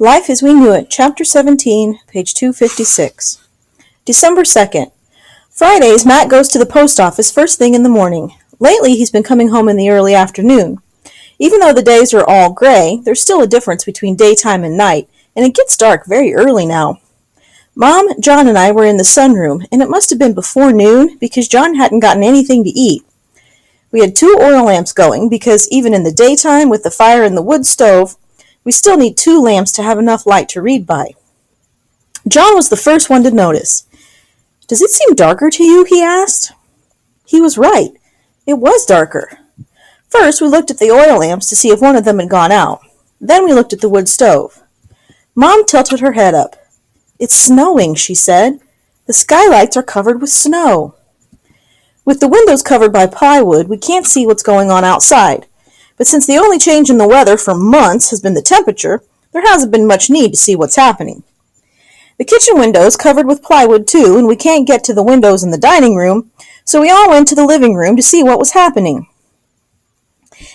Life as We Knew It, Chapter 17, page 256. December 2nd. Fridays, Matt goes to the post office first thing in the morning. Lately, he's been coming home in the early afternoon. Even though the days are all gray, there's still a difference between daytime and night, and it gets dark very early now. Mom, John, and I were in the sunroom, and it must have been before noon because John hadn't gotten anything to eat. We had 2 oil lamps going because even in the daytime with the fire in the wood stove, we still need 2 lamps to have enough light to read by. John was the first one to notice. "Does it seem darker to you?" he asked. He was right. It was darker. First, we looked at the oil lamps to see if one of them had gone out. Then we looked at the wood stove. Mom tilted her head up. "It's snowing," she said. "The skylights are covered with snow." With the windows covered by plywood, we can't see what's going on outside. But since the only change in the weather for months has been the temperature, there hasn't been much need to see what's happening. The kitchen window is covered with plywood too, and we can't get to the windows in the dining room, so we all went to the living room to see what was happening.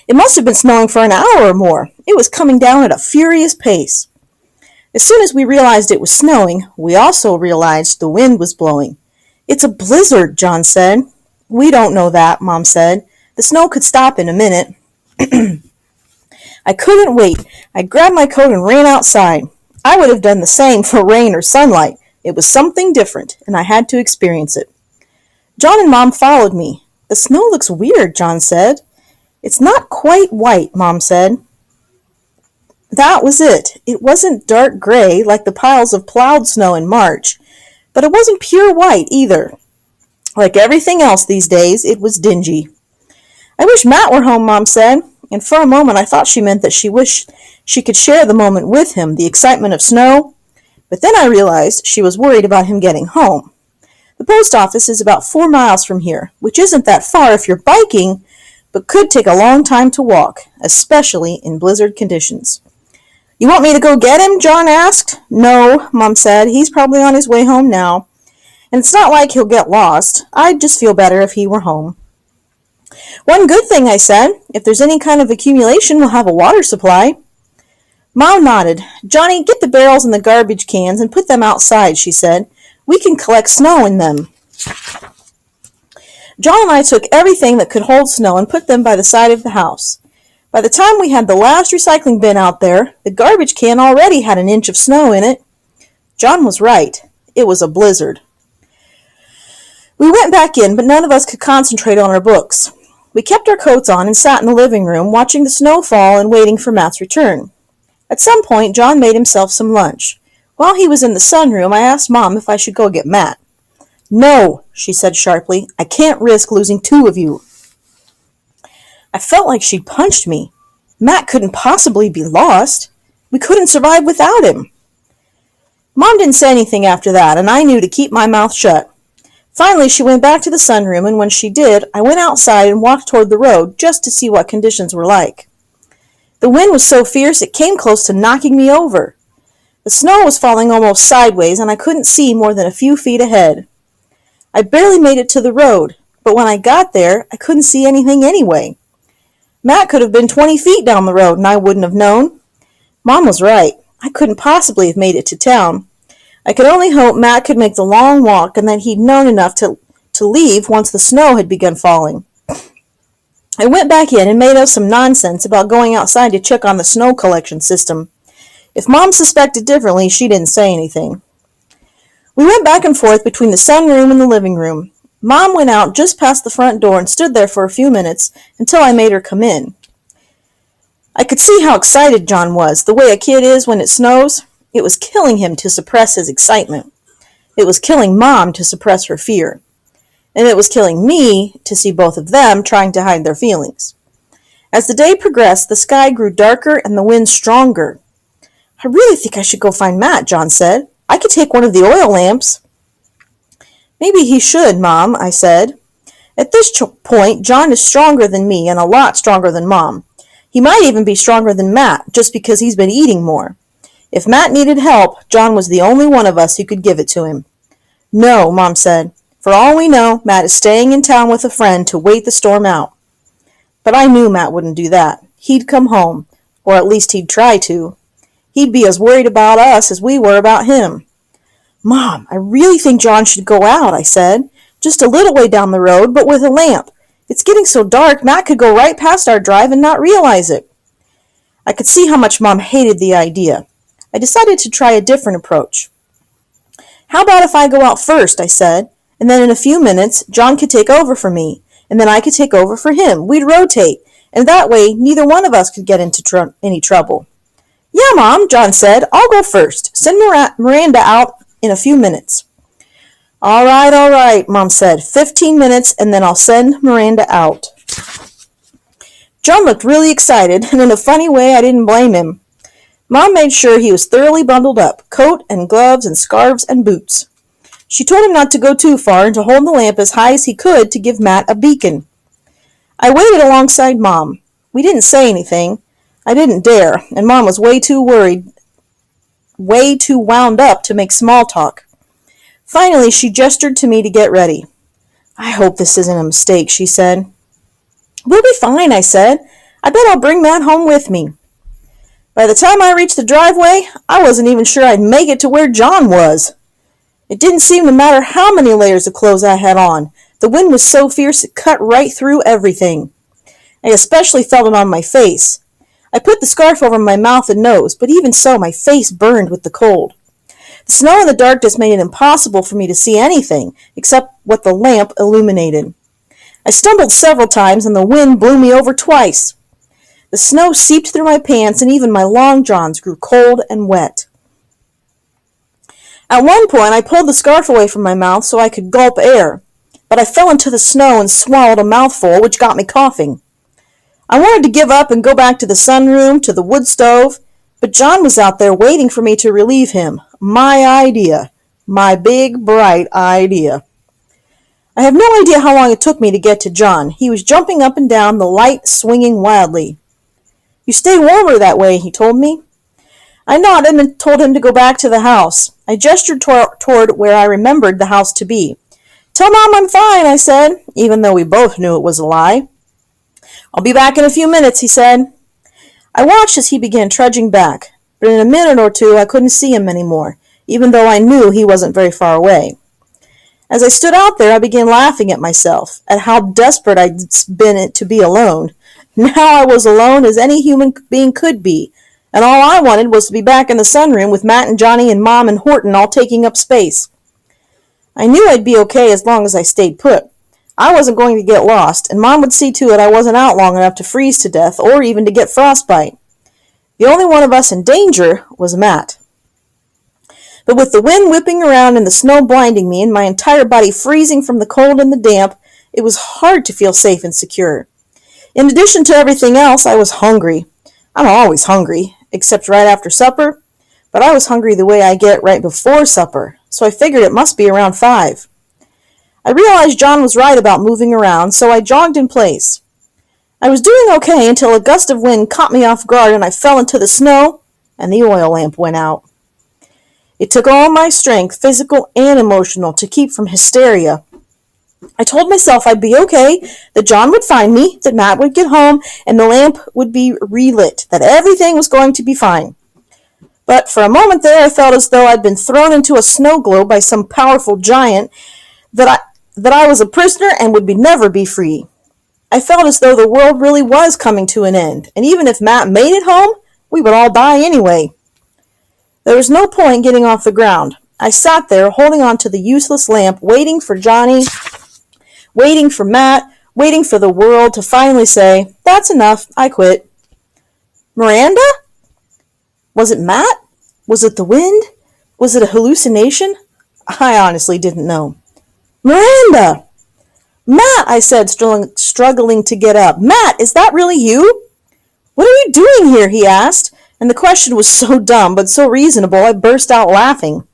It must have been snowing for an hour or more. It was coming down at a furious pace. As soon as we realized it was snowing, we also realized the wind was blowing. "It's a blizzard," John said. "We don't know that," Mom said. "The snow could stop in a minute." I couldn't wait. I grabbed my coat and ran outside. I would have done the same for rain or sunlight. It was something different, and I had to experience it. John and Mom followed me. "The snow looks weird," John said. "It's not quite white," Mom said. That was it. It wasn't dark gray like the piles of plowed snow in March, but it wasn't pure white either. Like everything else these days, it was dingy. "I wish Matt were home," Mom said, and for a moment I thought she meant that she wished she could share the moment with him, the excitement of snow, but then I realized she was worried about him getting home. The post office is about 4 miles from here, which isn't that far if you're biking, but could take a long time to walk, especially in blizzard conditions. "You want me to go get him?" John asked. "No," Mom said. "He's probably on his way home now. And it's not like he'll get lost. I'd just feel better if he were home." "One good thing," I said. "If there's any kind of accumulation, we'll have a water supply." Mom nodded. "Johnny, get the barrels and the garbage cans and put them outside," she said. "We can collect snow in them." John and I took everything that could hold snow and put them by the side of the house. By the time we had the last recycling bin out there, the garbage can already had an inch of snow in it. John was right. It was a blizzard. We went back in, but none of us could concentrate on our books. We kept our coats on and sat in the living room, watching the snow fall and waiting for Matt's return. At some point, John made himself some lunch. While he was in the sunroom, I asked Mom if I should go get Matt. "No," she said sharply. "I can't risk losing 2 of you." I felt like she'd punched me. Matt couldn't possibly be lost. We couldn't survive without him. Mom didn't say anything after that, and I knew to keep my mouth shut. Finally, she went back to the sunroom, and when she did, I went outside and walked toward the road just to see what conditions were like. The wind was so fierce it came close to knocking me over. The snow was falling almost sideways, and I couldn't see more than a few feet ahead. I barely made it to the road, but when I got there, I couldn't see anything anyway. Matt could have been 20 feet down the road, and I wouldn't have known. Mom was right. I couldn't possibly have made it to town. I could only hope Matt could make the long walk and that he'd known enough to leave once the snow had begun falling. I went back in and made up some nonsense about going outside to check on the snow collection system. If Mom suspected differently, she didn't say anything. We went back and forth between the sunroom and the living room. Mom went out just past the front door and stood there for a few minutes until I made her come in. I could see how excited John was, the way a kid is when it snows. It was killing him to suppress his excitement. It was killing Mom to suppress her fear. And it was killing me to see both of them trying to hide their feelings. As the day progressed, the sky grew darker and the wind stronger. "I really think I should go find Matt," John said. "I could take one of the oil lamps." "Maybe he should, Mom," I said. At this point, John is stronger than me and a lot stronger than Mom. He might even be stronger than Matt, just because he's been eating more. If Matt needed help, John was the only one of us who could give it to him. "No," Mom said. "For all we know, Matt is staying in town with a friend to wait the storm out." But I knew Matt wouldn't do that. He'd come home, or at least he'd try to. He'd be as worried about us as we were about him. Mom, I really think John should go out, I said. Just a little way down the road, but with a lamp. It's getting so dark, Matt could go right past our drive and not realize it. I could see how much Mom hated the idea. I decided to try a different approach. How about if I go out first, I said, and then in a few minutes, John could take over for me, and then I could take over for him. We'd rotate, and that way, neither one of us could get into any trouble. Yeah, Mom, John said. I'll go first. Send Miranda out in a few minutes. All right, Mom said. 15 minutes, and then I'll send Miranda out. John looked really excited, and in a funny way, I didn't blame him. Mom made sure he was thoroughly bundled up, coat and gloves and scarves and boots. She told him not to go too far and to hold the lamp as high as he could to give Matt a beacon. I waited alongside Mom. We didn't say anything. I didn't dare, and Mom was way too wound up to make small talk. Finally, she gestured to me to get ready. I hope this isn't a mistake, she said. We'll be fine, I said. I bet I'll bring Matt home with me. By the time I reached the driveway, I wasn't even sure I'd make it to where John was. It didn't seem to matter how many layers of clothes I had on. The wind was so fierce it cut right through everything. I especially felt it on my face. I put the scarf over my mouth and nose, but even so, my face burned with the cold. The snow and the darkness made it impossible for me to see anything, except what the lamp illuminated. I stumbled several times, and the wind blew me over twice. The snow seeped through my pants, and even my long johns grew cold and wet. At one point, I pulled the scarf away from my mouth so I could gulp air, but I fell into the snow and swallowed a mouthful, which got me coughing. I wanted to give up and go back to the sunroom, to the wood stove, but John was out there waiting for me to relieve him. My idea. My big, bright idea. I have no idea how long it took me to get to John. He was jumping up and down, the light swinging wildly. You stay warmer that way, he told me. I nodded and told him to go back to the house. I gestured toward where I remembered the house to be. Tell Mom I'm fine, I said, even though we both knew it was a lie. I'll be back in a few minutes, he said. I watched as he began trudging back, but in a minute or two I couldn't see him anymore, even though I knew he wasn't very far away. As I stood out there, I began laughing at myself, at how desperate I'd been to be alone. Now I was alone as any human being could be, and all I wanted was to be back in the sunroom with Matt and Johnny and Mom and Horton all taking up space. I knew I'd be okay as long as I stayed put. I wasn't going to get lost, and Mom would see to it I wasn't out long enough to freeze to death or even to get frostbite. The only one of us in danger was Matt. But with the wind whipping around and the snow blinding me and my entire body freezing from the cold and the damp, it was hard to feel safe and secure. In addition to everything else, I was hungry. I'm always hungry, except right after supper, but I was hungry the way I get right before supper, so I figured it must be around 5. I realized John was right about moving around, so I jogged in place. I was doing okay until a gust of wind caught me off guard and I fell into the snow, and the oil lamp went out. It took all my strength, physical and emotional, to keep from hysteria. I told myself I'd be okay, that John would find me, that Matt would get home, and the lamp would be relit, that everything was going to be fine. But for a moment there, I felt as though I'd been thrown into a snow globe by some powerful giant, that I was a prisoner and would never be free. I felt as though the world really was coming to an end, and even if Matt made it home, we would all die anyway. There was no point getting off the ground. I sat there, holding on to the useless lamp, waiting for Johnny, waiting for Matt, waiting for the world to finally say, that's enough, I quit. Miranda? Was it Matt? Was it the wind? Was it a hallucination? I honestly didn't know. Miranda! Matt, I said, struggling to get up. Matt, is that really you? What are you doing here? He asked, and the question was so dumb but so reasonable I burst out laughing.